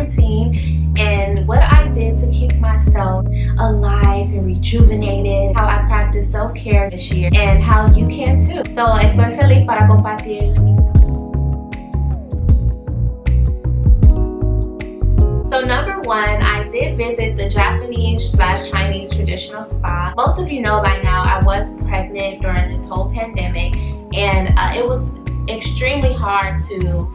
quarantine and what I did to keep myself alive and rejuvenated, how I practice self-care this year, and how you can too. So estoy feliz para compartir. So number one, I did visit the Japanese/Chinese traditional spa. Most of you know by now I was pregnant during this whole pandemic, and it was extremely hard to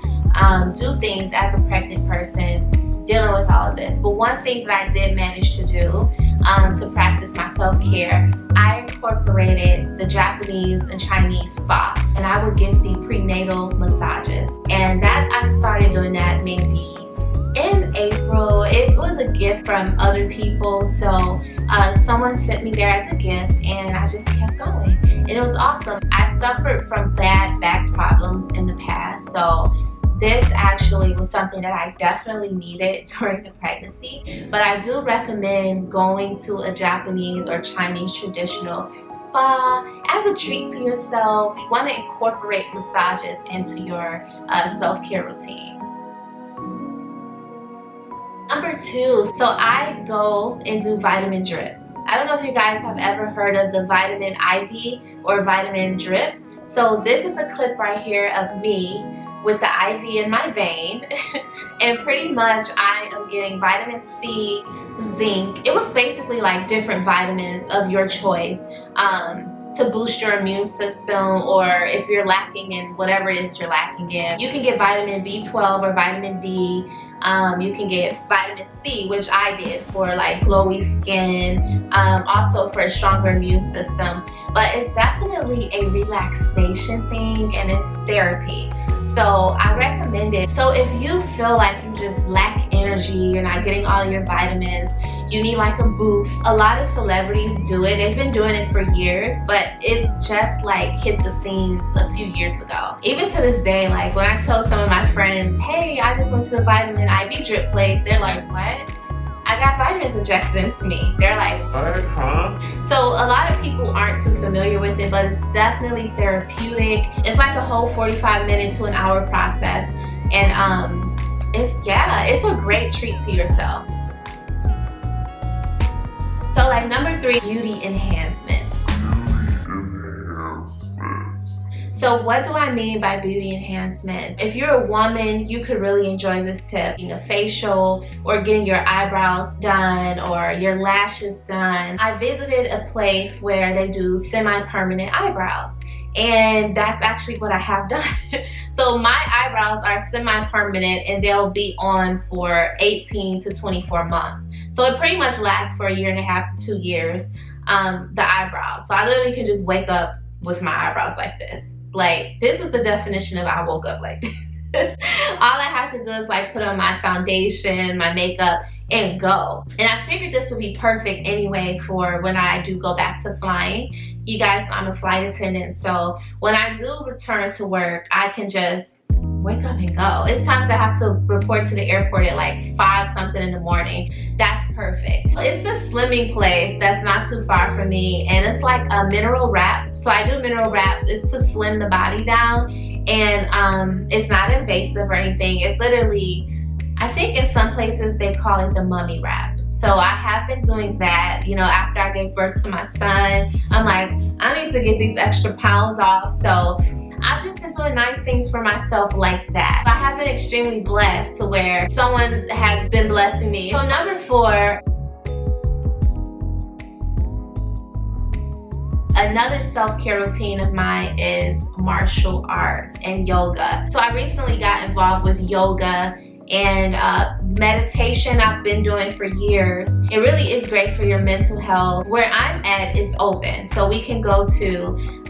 do things as a pregnant person dealing with all of this. But one thing that I did manage to do to practice my self-care, I incorporated the Japanese and Chinese spa, and I would get the prenatal massages. And that I started doing that maybe in April. It was a gift from other people, so someone sent me there as a gift, and I just kept going, and it was awesome. I suffered from bad back problems in the past, so this actually was something that I definitely needed during the pregnancy. But I do recommend going to a Japanese or Chinese traditional spa as a treat to yourself. You want to incorporate massages into your self-care routine. Number two, so I go and do vitamin drip. I don't know if you guys have ever heard of the vitamin IV or vitamin drip. So this is a clip right here of me with the IV in my vein, and pretty much I am getting vitamin C, zinc. It was basically like different vitamins of your choice to boost your immune system, or if you're lacking in whatever it is you're lacking in. You can get vitamin B12 or vitamin D. You can get vitamin C, which I did for like glowy skin, also for a stronger immune system. But it's definitely a relaxation thing, and it's therapy. So I recommend it. So if you feel like you just lack energy, you're not getting all your vitamins, you need like a boost. A lot of celebrities do it. They've been doing it for years, but it's just like hit the scenes a few years ago. Even to this day, like when I tell some of my friends, hey, I just went to the vitamin IV drip place, they're like, what? I got vitamins injected into me. They're like, what, huh? So a lot of people aren't too familiar with it, but it's definitely therapeutic. It's like a whole 45-minute to an hour process, and it's a great treat to yourself. So like number three, beauty enhancements. So what do I mean by beauty enhancement? If you're a woman, you could really enjoy this tip. Getting a facial or getting your eyebrows done or your lashes done. I visited a place where they do semi-permanent eyebrows, and that's actually what I have done. So my eyebrows are semi-permanent, and they'll be on for 18 to 24 months. So it pretty much lasts for 1.5 to 2 years, the eyebrows. So I literally can just wake up with my eyebrows like this. Like, this is the definition of I woke up like this. All I have to do is like put on my foundation, my makeup, and go. And I figured this would be perfect anyway for when I do go back to flying. You guys, I'm a flight attendant, so when I do return to work, I can just wake up and go. It's times I have to report to the airport at like 5 something in the morning. That's perfect. It's the slimming place that's not too far from me, and it's like a mineral wrap. So I do mineral wraps. It's to slim the body down, and it's not invasive or anything. It's literally, I think in some places they call it the mummy wrap. So I have been doing that, you know, after I gave birth to my son. I'm like, I need to get these extra pounds off. So I've just been doing nice things for myself like that. I have been extremely blessed to where someone has been blessing me. So number four, another self-care routine of mine is martial arts and yoga. So I recently got involved with yoga and meditation. I've been doing for years. It really is great for your mental health. Where I'm at is open, so we can go to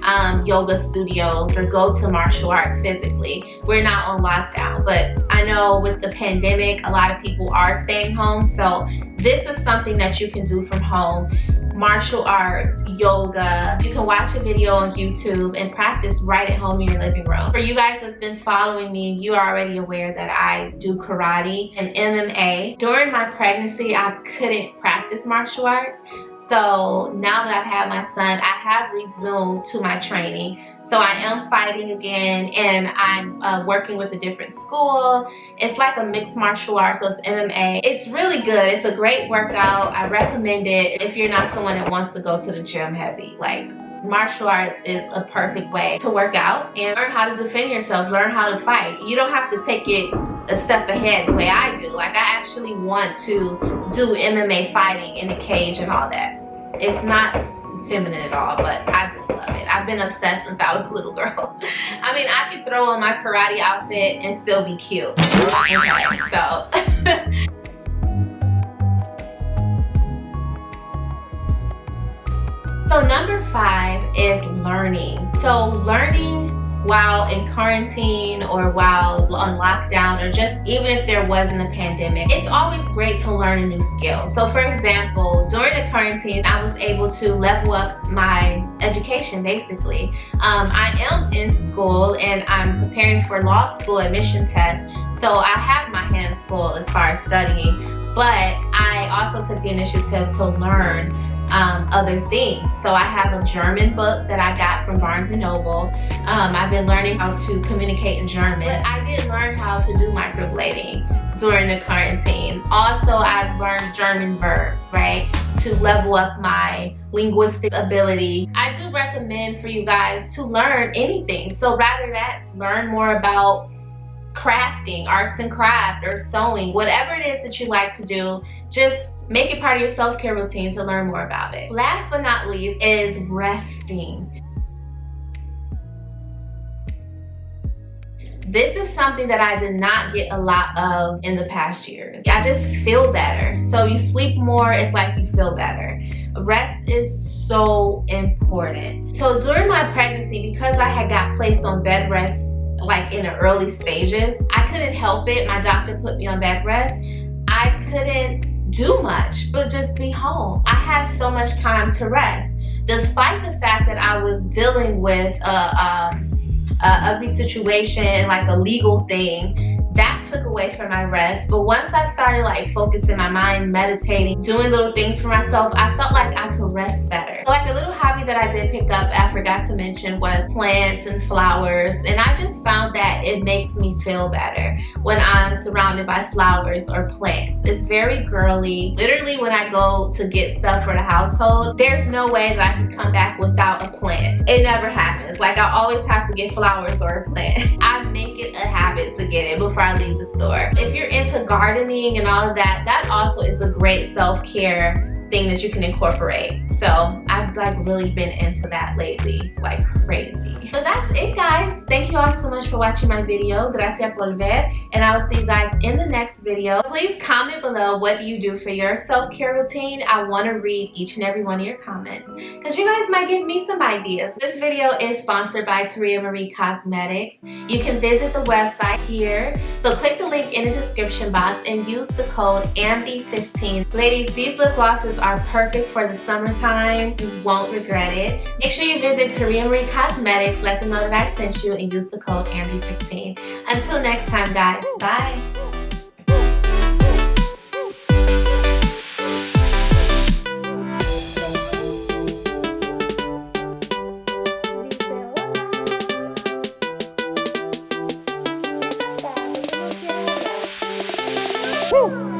yoga studios or go to martial arts physically. We're not on lockdown, but I know with the pandemic, a lot of people are staying home, so this is something that you can do from home. Martial arts, yoga. You can watch a video on YouTube and practice right at home in your living room. For you guys that's been following me, you are already aware that I do karate and MMA. During my pregnancy, I couldn't practice martial arts. So now that I've had my son, I have resumed to my training. So I am fighting again, and I'm working with a different school. It's like a mixed martial arts, so it's MMA. It's really good. It's a great workout. I recommend it if you're not someone that wants to go to the gym heavy. Like, martial arts is a perfect way to work out and learn how to defend yourself, learn how to fight. You don't have to take it a step ahead the way I do. Like, I actually want to do MMA fighting in a cage and all that. It's not feminine at all, but I just love it. I've been obsessed since I was a little girl. I mean, I could throw on my karate outfit and still be cute. Okay, so. So number 5 is learning. So learning while in quarantine or while on lockdown, or just even if there wasn't a pandemic, it's always great to learn a new skill. So for example, during the quarantine, I was able to level up my education basically. I am in school and I'm preparing for law school admission test. So I have my hands full as far as studying, but I also took the initiative to learn other things. So I have a German book that I got from Barnes & Noble. I've been learning how to communicate in German. But I did learn how to do microblading during the quarantine. Also, I've learned German verbs, right, to level up my linguistic ability. I do recommend for you guys to learn anything. So rather that's learn more about crafting, arts and craft, or sewing, whatever it is that you like to do, just make it part of your self-care routine to learn more about it. Last but not least is resting. This is something that I did not get a lot of in the past years. I just feel better. So you sleep more, it's like you feel better. Rest is so important. So during my pregnancy, because I had got placed on bed rest like in the early stages, I couldn't help it. My doctor put me on bed rest. I couldn't do much but just be home. I had so much time to rest, despite the fact that I was dealing with a ugly situation, like a legal thing. That took away from my rest. But once I started like focusing my mind, meditating, doing little things for myself, I felt like I could rest better. So like a little hobby that I did pick up, I forgot to mention, was plants and flowers. And I just found that it makes me feel better when I'm surrounded by flowers or plants. It's very girly. Literally, when I go to get stuff for the household, there's no way that I can come back without a plant. It never happens. Like, I always have to get flowers or a plant. I make it a habit to get it before I leave the store. If you're into gardening and all of that, that also is a great self-care thing that you can incorporate. So I've like really been into that lately, like crazy. So that's it, guys. Thank you all so much for watching my video. Gracias por ver, and I will see you guys in the next video. Please comment below what you do for your self-care routine. I want to read each and every one of your comments because you guys might give me some ideas. This video is sponsored by Taria Marie Cosmetics. You can visit the website here. So click the link in the description box and use the code AMBIE15. Ladies, these lip glosses are perfect for the summertime. You won't regret it. Make sure you visit Taria Marie Cosmetics, let them know that I sent you, and use the code AMBIE15. Until next time, guys. Bye. Woo!